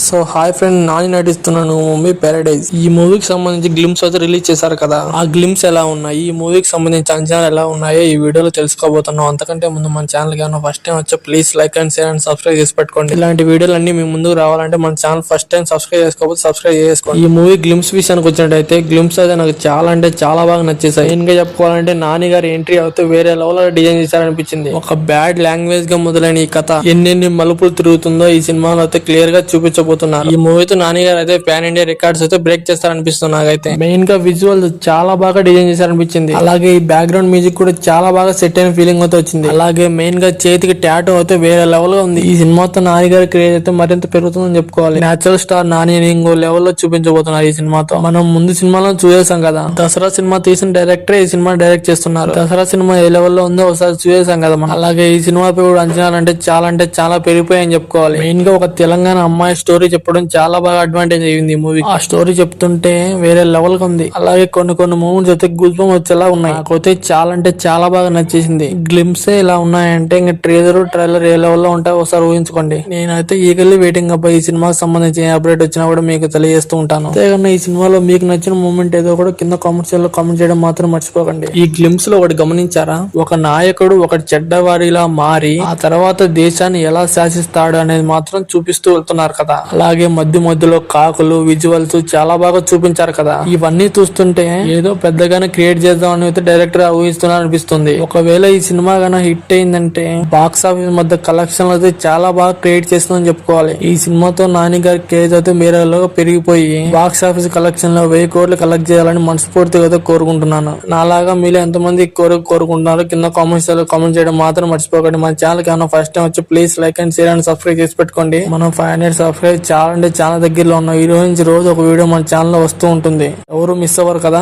So hi friend, Nani నటిస్తున్నాను movie Paradise. ఈ మూవీకి సంబంధించి గ్లిమ్స్ అయితే రిలీజ్ చేశారు కదా. ఆ గ్లిమ్స్ ఎలా ఉన్నాయి, ఈ మూవీకి సంబంధించి అంచనాలు ఎలా ఉన్నాయో ఈ వీడియోలో తెలుసుకోబోతున్నాం. అంతకంటే ముందు మన ఛానల్ కి ఫస్ట్ టైం వచ్చే please like and share and subscribe చేసి పెట్టుకోండి. ఇలాంటి వీడియోలు అన్ని మీ ముందుకు రావాలంటే మన ఛానల్ ఫస్ట్ టైం సబ్స్క్రైబ్ చేసుకోకపోతే సబ్స్క్రైబ్ చేసుకోండి. ఈ మూవీ గ్లిమ్స్ విషయానికి వచ్చినట్టయితే గ్లిమ్స్ అయితే నాకు చాలా అంటే చాలా బాగా నచ్చేసాయి. ఇంకా చెప్పుకోవాలంటే నాని గారి ఎంట్రీ అయితే వేరే లెవెల్ డిజైన్ చేశారనిపించింది. ఒక బ్యాడ్ లాంగ్వేజ్ గా మొదలైన ఈ కథ ఎన్నెన్ని మలుపులు తిరుగుతుందో ఈ సినిమాలో అయితే క్లియర్ గా చూపించబోతున్నారు. ఈ మూవీతో నాని గారు అయితే పాన్ ఇండియా రికార్డ్స్ అయితే బ్రేక్ చేస్తారనిపిస్తుంది. నాకైతే మెయిన్ గా విజువల్ చాలా బాగా డిజైన్ చేశారనిపించింది. అలాగే ఈ బ్యాక్గ్రౌండ్ మ్యూజిక్ కూడా చాలా బాగా సెట్ అయిన ఫీలింగ్ అయితే వచ్చింది. అలాగే మెయిన్ గా చేతికి టాటూ అయితే వేరే లెవెల్ గా ఉంది. ఈ సినిమాతో నాని గారి క్రేజ్ అయితే మరింత పెరుగుతుందని చెప్పుకోవాలి. నేచురల్ స్టార్ నాని ఇంకో లెవెల్ లో చూపించబోతున్నారు ఈ సినిమాతో. మనం ముందు సినిమాలో చూసేసాం కదా, దసరా సినిమా తీసిన డైరెక్టర్ ఈ సినిమా డైరెక్ట్ చేస్తున్నారు. దసరా సినిమా ఏ లెవెల్ లో ఉందో ఒకసారి చూసేసాం కదా మనం. అలాగే ఈ సినిమాపై కూడా అంచనాలు అంటే చాలా పెరిగిపోయాయని చెప్పుకోవాలి. మెయిన్ గా ఒక తెలంగాణ అమ్మాయి స్టోరీ చెప్పడం చాలా బాగా అడ్వాంటేజ్ అయ్యింది ఈ మూవీ. ఆ స్టోరీ చెప్తుంటే వేరే లెవెల్ గా ఉంది. అలాగే కొన్ని మూమెంట్స్ అయితే గూస్బంప్స్ వచ్చేలా ఉన్నాయి. నాకైతే చాలా అంటే చాలా బాగా నచ్చేసింది. గ్లిమ్స్ ఇలా ఉన్నాయంటే ఇంకా ట్రైలర్ ఏ లెవెల్ లో ఉంటాయో ఒకసారి ఊహించుకోండి. నేనైతే ఈగల్లీ వెయిటింగ్ అబ్బాయి ఈ సినిమాకి సంబంధించి అప్డేట్ వచ్చినా కూడా మీకు తెలియజేస్తూ ఉంటాను. అంతేగాని ఈ సినిమాలో మీకు నచ్చిన మూమెంట్ ఏదో కూడా కింద కామెంట్స్ లో కామెంట్ చేయడం మాత్రం మర్చిపోకండి. ఈ గ్లిమ్స్ లో ఒకటి గమనించారా, ఒక నాయకుడు ఒక చెడ్డవారిలా మారి ఆ తర్వాత దేశాన్ని ఎలా శాసిస్తాడు అనేది మాత్రం చూపిస్తూ వెళ్తున్నారు కదా. అలాగే మధ్యలో కాకులు విజువల్స్ చాలా బాగా చూపించారు కదా. ఇవన్నీ చూస్తుంటే ఏదో పెద్దగానే క్రియేట్ చేద్దాం అని అయితే డైరెక్టర్ ఊహిస్తున్నారు అనిపిస్తుంది. ఒకవేళ ఈ సినిమా గానీ హిట్ అయిందంటే బాక్స్ ఆఫీస్ మధ్య కలెక్షన్ అయితే చాలా బాగా క్రియేట్ చేస్తుందని చెప్పుకోవాలి. ఈ సినిమాతో నాని గారి క్రేజ్ అయితే మీరలో పెరిగిపోయి బాక్స్ ఆఫీస్ కలెక్షన్ లో 1000 కోట్లు కలెక్ట్ చేయాలని మనస్ఫూర్తిగా అయితే కోరుకుంటున్నాను. నాలాగా మీలో ఎంతమంది కోరుకుంటున్నారో కింద కామెంట్స్ లో కామెంట్ చేయడం మాత్రం మర్చిపోకండి. మన ఛానల్ కి ఫస్ట్ టైం వచ్చి please like and share and subscribe చేసి పెట్టుకోండి. మనం 500 సబ్స్క్రైబ్ చాలా అంటే చాలా దగ్గరలో ఉన్నాం. ఈ రోజు నుంచి రోజు ఒక వీడియో మన ఛానల్ లో వస్తూ ఉంటుంది. ఎవరు మిస్ అవ్వరు కదా.